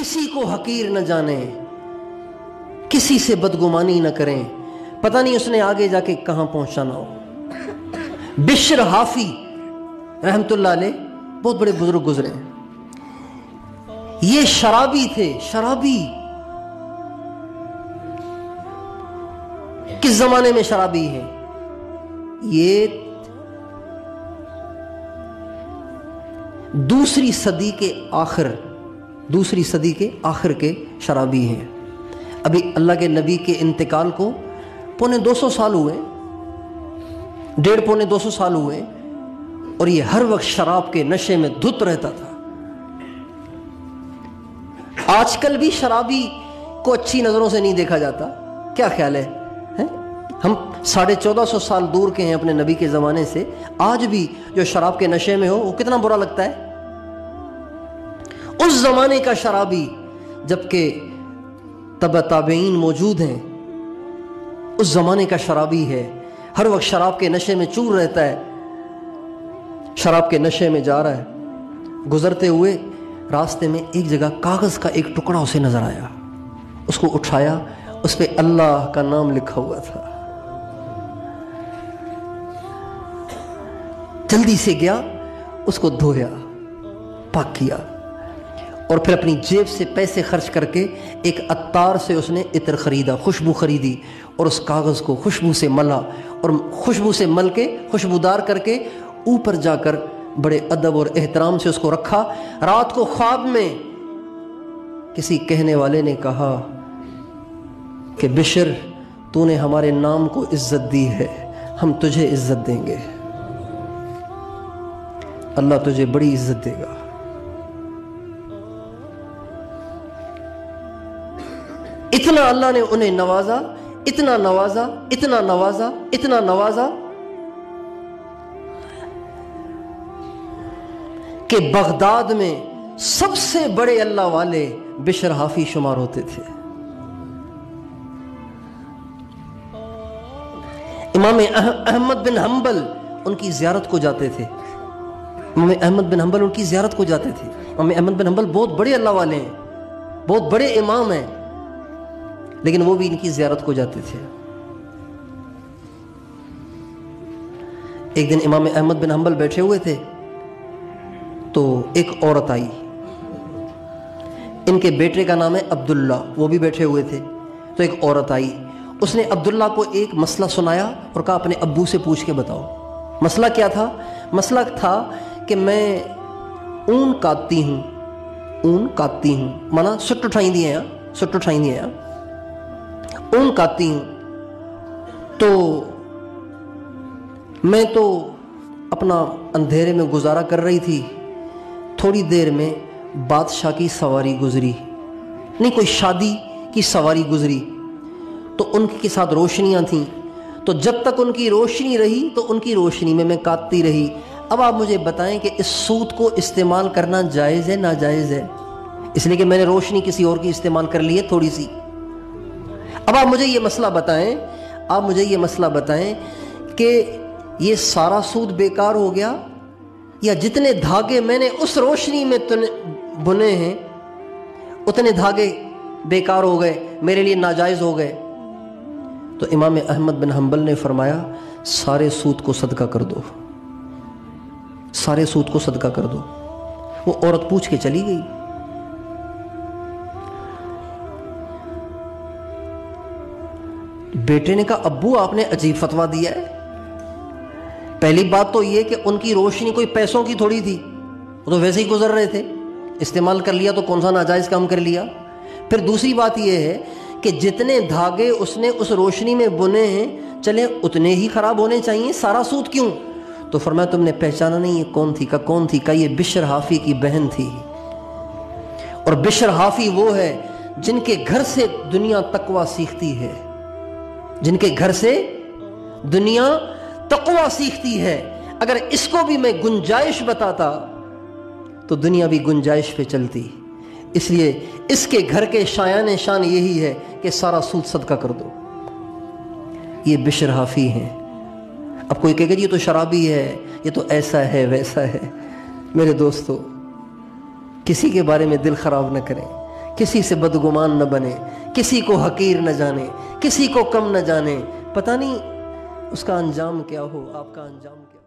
किसी को हकीर न जाने, किसी से बदगुमानी न करें, पता नहीं उसने आगे जाके कहां पहुंचाना हो। बिश्र हाफी रहमतुल्लाह अलैह बहुत बड़े बुजुर्ग गुजरे हैं। ये शराबी थे, शराबी। किस जमाने में शराबी है? ये दूसरी सदी के आखिर के शराबी हैं। अभी अल्लाह के नबी के इंतकाल को पौने 200 साल हुए, 1.5-200 साल हुए, और ये हर वक्त शराब के नशे में धुत रहता था। आजकल भी शराबी को अच्छी नजरों से नहीं देखा जाता। क्या ख्याल है? हम 1450 साल दूर के हैं अपने नबी के ज़माने से। आज भी जो शराब के नशे में हो वो कितना बुरा लगता है। उस ज़माने का शराबी, जबकि ताबईन मौजूद हैं, उस ज़माने का शराबी है, हर वक्त शराब के नशे में चूर रहता है, शराब के नशे में जा रहा है। गुजरते हुए रास्ते में एक जगह कागज़ का एक टुकड़ा उसे नज़र आया। उसको उठाया, उस पर अल्लाह का नाम लिखा हुआ था। जल्दी से गया, उसको धोया, पाक किया, और फिर अपनी जेब से पैसे खर्च करके एक अत्तार से उसने इत्र खरीदा, खुशबू खरीदी, और उस कागज़ को खुशबू से मला, और खुशबू से मल के खुशबूदार करके ऊपर जाकर बड़े अदब और एहतराम से उसको रखा। रात को ख्वाब में किसी कहने वाले ने कहा कि बिशर, तूने हमारे नाम को इज्जत दी है, हम तुझे इज्जत देंगे, अल्लाह तुझे बड़ी इज्जत देगा। इतना अल्लाह ने उन्हें नवाजा, इतना नवाजा, इतना नवाजा, इतना नवाजा कि बगदाद में सबसे बड़े अल्लाह वाले बिशर हाफी शुमार होते थे। इमाम अहमद बिन हंबल उनकी ज़ियारत को जाते थे। इमाम अहमद बिन हंबल उनकी ज़ियारत को जाते थे। इमाम अहमद बिन हंबल बहुत बड़े अल्लाह वाले हैं, बहुत बड़े इमाम हैं, लेकिन वो भी इनकी ज़ियारत को जाते थे। एक दिन इमाम अहमद बिन हंबल बैठे हुए थे तो एक औरत आई। इनके बेटे का नाम है अब्दुल्ला, वो भी बैठे हुए थे। तो एक औरत आई, उसने अब्दुल्ला को एक मसला सुनाया और कहा अपने अब्बू से पूछ के बताओ। मसला क्या था? मसला था कि मैं ऊन काटती हूँ, माना सुट उठाई दिए हैं, ऊन काटती हूँ, तो मैं तो अपना अंधेरे में गुजारा कर रही थी। थोड़ी देर में बादशाह की सवारी गुजरी, नहीं कोई शादी की सवारी गुजरी, तो उनके साथ रोशनियां थीं, तो जब तक उनकी रोशनी रही तो उनकी रोशनी में मैं काटती रही। अब आप मुझे बताएं कि इस सूत को इस्तेमाल करना जायज़ है नाजायज़ है? इसलिए कि मैंने रोशनी किसी और की इस्तेमाल कर ली है थोड़ी सी। अब आप मुझे ये मसला बताएं, कि ये सारा सूत बेकार हो गया, या जितने धागे मैंने उस रोशनी में बुने हैं उतने धागे बेकार हो गए, मेरे लिए नाजायज़ हो गए? तो इमाम अहमद बिन हंबल ने फरमाया सारे सूत को सदका कर दो, सारे सूत को सदका कर दो। वो औरत पूछ के चली गई। बेटे ने कहा अब्बू आपने अजीब फतवा दिया है। पहली बात तो ये कि उनकी रोशनी कोई पैसों की थोड़ी थी, वो तो वैसे ही गुजर रहे थे, इस्तेमाल कर लिया तो कौन सा नाजायज़ काम कर लिया। फिर दूसरी बात ये है कि जितने धागे उसने उस रोशनी में बुने हैं चले उतने ही ख़राब होने चाहिए, सारा सूत क्यों? तो फरमाया तुमने पहचाना नहीं ये कौन थी? कौन थी? ये बिशर हाफी की बहन थी। और बिशर हाफी वो है जिनके घर से दुनिया तकवा सीखती है, जिनके घर से दुनिया तकवा सीखती है। अगर इसको भी मैं गुंजाइश बताता तो दुनिया भी गुंजाइश पे चलती। इसलिए इसके घर के शायान शान यही है कि सारा सूद सदका कर दो। ये बिशर हाफी हैं। अब कोई कहेगा ये तो शराबी है, ये तो ऐसा है वैसा है। मेरे दोस्तों, किसी के बारे में दिल खराब न करें, کسی سے بدگمان نہ بنے، کسی کو حقیر نہ جانے، کسی کو کم نہ جانے، پتہ نہیں اس کا انجام کیا ہو، آپ کا انجام کیا ہو۔